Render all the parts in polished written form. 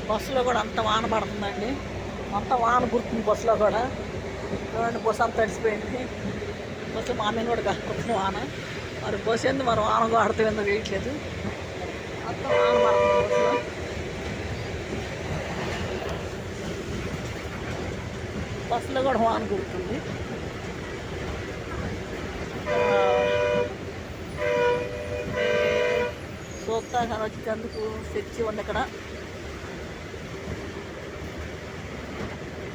బస్సులో కూడా అంత వాన పడుతుందండి. అంత వాన గుర్తుంది బస్సులో కూడా. చూడండి బస్సు అంతా తడిసిపోయింది. బస్సు మా మీద కూడా కాకపోతుంది వాన. మరి బస్సు ఎందుకు మరి వాన ఆడుతూ ఎందుకు వేయట్లేదు. అంత వాన పడుతుంది బస్సులో. బస్సులో కూడా వాన గుర్తుంది. సూత్తాగానే వచ్చేందుకు చర్చి ఉంది. ఇక్కడ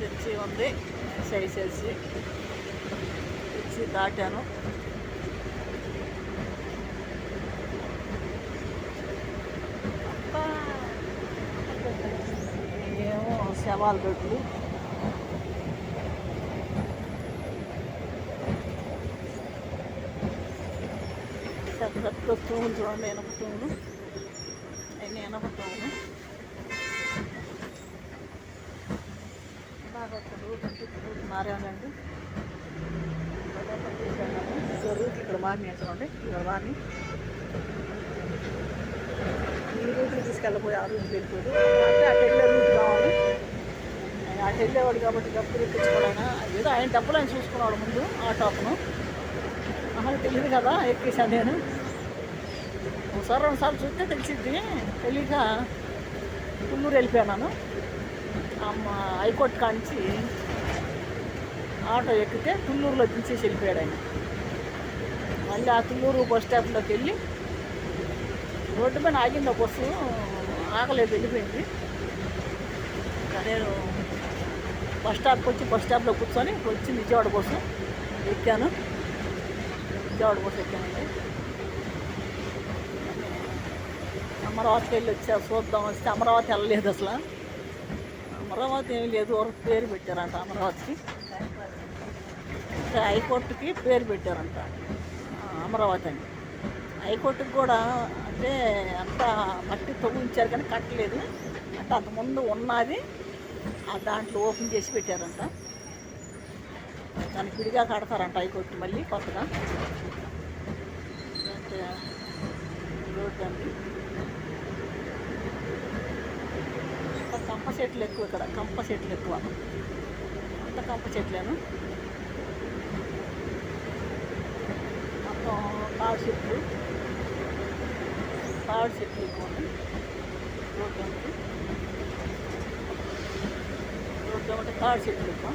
చర్చి ఉంది. చర్చి దాటాను. ఏమో శవాల దొడ్లు. పెద్ద తూములు చూడండి. ఎనప తూములు. అయినా ఎనప తూములు. మారానండి. రూట్ ఇక్కడ మారినాయి చూడండి. ఇక్కడ మారి ఈ రూట్లు తీసుకెళ్ళిపోయి ఆ రూట్కి వెళ్ళిపోదు. అంటే అటు వెళ్ళే రూట్ కావాలి. ఆయన అటు వెళ్ళేవాడు కాబట్టి డబ్బులు ఎక్కించుకోవాలైనా ఏదో ఆయన డబ్బులు ఆయన చూసుకున్నాడు ముందు ఆ టాప్ను. అసలు తెలియదు కదా, ఎక్కేసాను నేను. ఒకసారి రెండుసార్లు చూస్తే తెలిసిద్ది. తెలియక తుళ్ళూరు వెళ్ళిపోయాను. హైకోర్టు కాంచి ఆటో ఎక్కితే తుళ్ళూరులో దించేసి వెళ్ళిపోయాడు ఆయన. మళ్ళీ ఆ తుళ్ళూరు బస్ స్టాప్లోకి వెళ్ళి రోడ్డు పైన ఆగింది బస్సు. ఆగలేదు, వెళ్ళిపోయింది. నేను బస్ స్టాప్కి వచ్చి బస్ స్టాప్లో కూర్చొని వచ్చింది విజయవాడ బస్సు ఎక్కాను. విజయవాడ బస్సు ఎక్కానండి. అమరావతికి వెళ్ళి వచ్చారు చూద్దాం వస్తే అమరావతి వెళ్ళలేదు అసలు. అమరావతి ఏమీ లేదు, ఒక పేరు పెట్టారంట అమరావతికి. హైకోర్టుకి పేరు పెట్టారంట అమరావతి అని. హైకోర్టుకి కూడా అంటే అంతా మట్టి తొలగించారు కానీ కట్టలేదు. అంటే అంతకుముందు ఉన్నది దాంట్లో ఓపెన్ చేసి పెట్టారంట. దానికి విడిగా కడతారంట హైకోర్టు మళ్ళీ కొత్తగా. అంటే రోడ్డు అండి. కంప చెట్లు ఎక్కువ ఇక్కడ. కంప చెట్లు ఎక్కువ. అంత కంప చెట్లేను. మొత్తం తాడు చెట్లు ఎక్కువ. రోడ్డు అంటే తాడు చెట్లు ఎక్కువ.